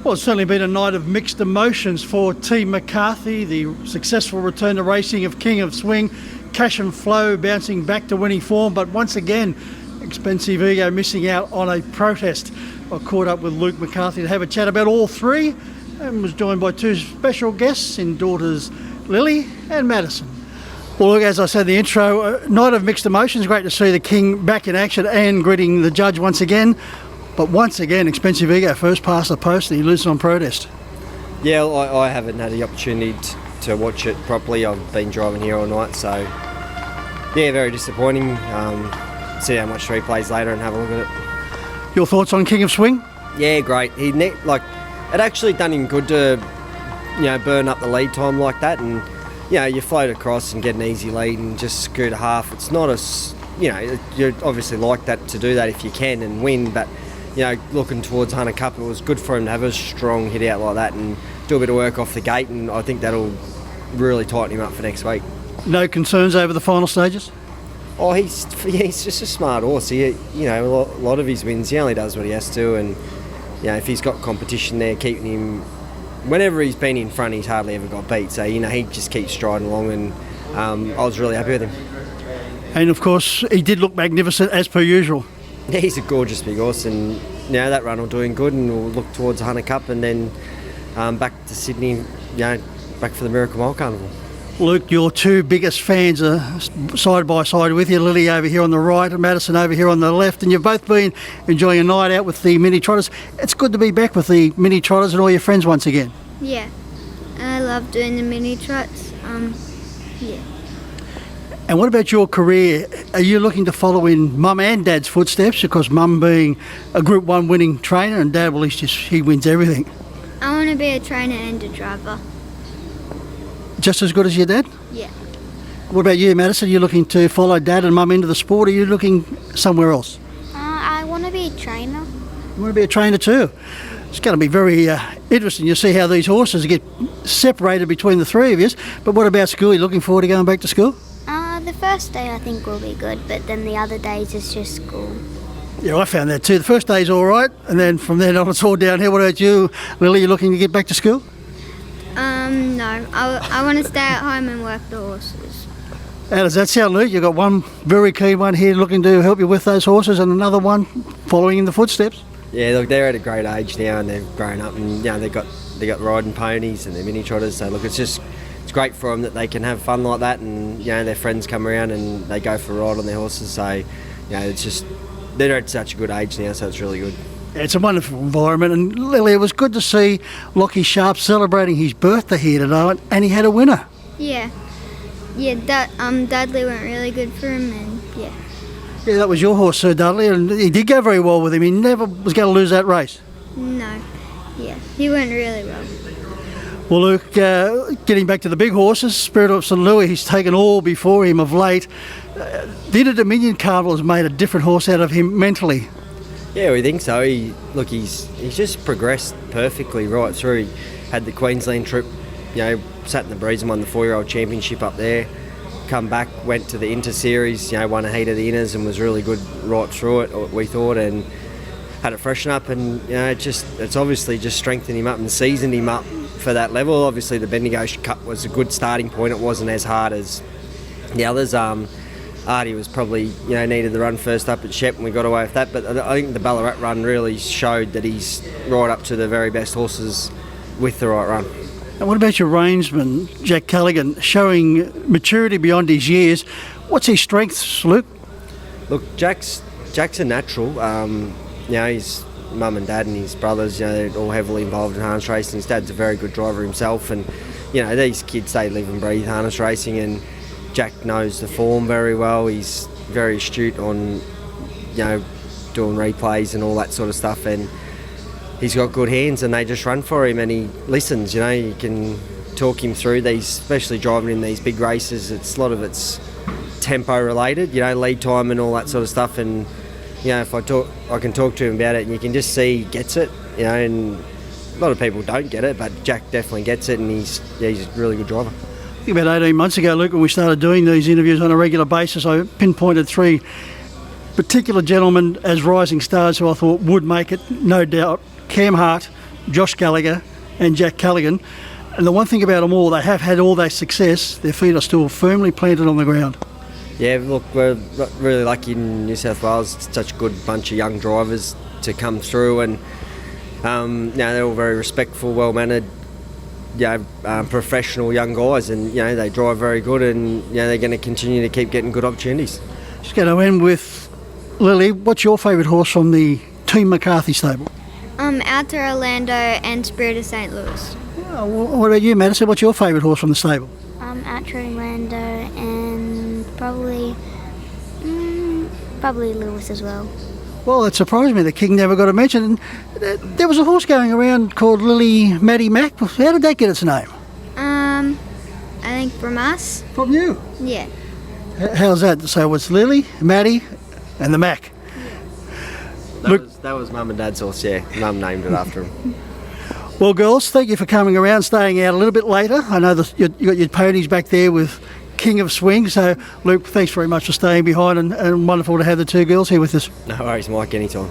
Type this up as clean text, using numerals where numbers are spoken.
Well, it's certainly been a night of mixed emotions for Team McCarthy. The successful return to racing of King of Swing, Cash and Flow bouncing back to winning form, but once again, Expensive Ego missing out on a protest. I caught up with Luke McCarthy to have a chat about all three and was joined by two special guests in daughters Lily and Madison. Well, look, as I said in the intro, night of mixed emotions. Great to see the King back in action and greeting the judge once again. But once again, Expensive Ego first past the post and he loses on protest. Yeah, I haven't had the opportunity to watch it properly. I've been driving here all night, so yeah, very disappointing. See how much replays later and have a look at it. Your thoughts on King of Swing? Yeah, great. It actually done him good to burn up the lead time like that, and you float across and get an easy lead and just scoot a half. It's not you'd obviously like that to do that if you can and win, but looking towards Hunter Cup, it was good for him to have a strong hit out like that and do a bit of work off the gate, and I think that'll really tighten him up for next week. No concerns over the final stages? Oh, he's just a smart horse. A lot of his wins, he only does what he has to, and if he's got competition there keeping him, whenever he's been in front, he's hardly ever got beat. So he just keeps striding along, and I was really happy with him. And of course, he did look magnificent as per usual. Yeah, he's a gorgeous big horse, and that run will do him good, and we'll look towards the Hunter Cup and then back to Sydney, back for the Miracle Mile Carnival. Luke, your two biggest fans are side by side with you, Lily over here on the right and Madison over here on the left, and you've both been enjoying a night out with the mini trotters. It's good to be back with the mini trotters and all your friends once again. Yeah, I love doing the mini trots. Yeah. And what about your career? Are you looking to follow in Mum and Dad's footsteps? Because Mum being a Group 1 winning trainer and Dad, well, he wins everything. I want to be a trainer and a driver. Just as good as your dad? Yeah. What about you, Madison? Are you looking to follow Dad and Mum into the sport, or are you looking somewhere else? I want to be a trainer. You want to be a trainer too? It's going to be very interesting to see how these horses get separated between the three of you. But what about school? Are you looking forward to going back to school? The first day I think will be good, but then the other days it's just school. Yeah, I found that too. The first day's all right, and then from then on it's all downhill. What about you, Lily? You looking to get back to school? No. I want to stay at home and work the horses. How does that sound, Luke? You've got one very keen one here looking to help you with those horses, and another one following in the footsteps. Yeah, look, they're at a great age now, and they've grown up, and they got riding ponies and they're mini trotters. So look, it's great for them that they can have fun like that, and their friends come around and they go for a ride on their horses. So it's just they're at such a good age now, so it's really good. It's a wonderful environment, and Lily, it was good to see Lockie Sharp celebrating his birthday here today, and he had a winner. Yeah, Dudley went really good for him, and yeah. Yeah, that was your horse, Sir Dudley, and he did go very well with him. He never was going to lose that race. No, yeah, he went really well. Well, Luke, getting back to the big horses, Spirit of St. Louis, he's taken all before him of late. The Inter Dominion Carnival has made a different horse out of him mentally. Yeah, we think so. He's just progressed perfectly right through. He had the Queensland trip, sat in the breeze and won the 4-year-old championship up there. Come back, went to the Inter Series, won a heat of the Inners and was really good right through it, we thought, and had it freshen up, and it's obviously just strengthened him up and seasoned him up for that level. Obviously the Bendigo Cup was a good starting point. It wasn't as hard as the others. Artie was probably needed the run first up at Shep, and we got away with that, but I think the Ballarat run really showed that he's right up to the very best horses with the right run. And what about your rangeman, Jack Callaghan, showing maturity beyond his years? What's his strengths, Luke? Look, Jack's a natural. His mum and dad and his brothers, they're all heavily involved in harness racing. His dad's a very good driver himself, and these kids, they live and breathe harness racing, and Jack knows the form very well. He's very astute on doing replays and all that sort of stuff, and he's got good hands, and they just run for him, and he listens. You can talk him through these, especially driving in these big races. A lot of it's tempo related, lead time and all that sort of stuff, and if I can talk to him about it, and you can just see he gets it, and a lot of people don't get it, but Jack definitely gets it, and he's a really good driver. About 18 months ago, Luke, when we started doing these interviews on a regular basis, I pinpointed three particular gentlemen as rising stars who I thought would make it, no doubt. Cam Hart, Josh Gallagher and Jack Callaghan. And the one thing about them all, they have had all their success. Their feet are still firmly planted on the ground. Yeah, look, we're really lucky in New South Wales. It's such a good bunch of young drivers to come through, and they're all very respectful, well-mannered, professional young guys, and they drive very good, and they're going to continue to keep getting good opportunities. Just going to end with Lily. What's your favourite horse from the Team McCarthy stable? Outer Orlando and Spirit of St. Louis. Oh, what about you, Madison? What's your favourite horse from the stable? Outer Orlando and probably Lewis as well. Well, it surprised me the King never got a mention. There was a horse going around called Lily Maddie Mac. How did that get its name? I think from us. From you? Yeah. How's that? So it's Lily, Maddie, and the Mac. That was Mum and Dad's horse, yeah. Mum named it after him. Well, girls, thank you for coming around, staying out a little bit later. I know you got your ponies back there with King of Swing. So, Luke, thanks very much for staying behind, and wonderful to have the two girls here with us. No worries, Mike, anytime.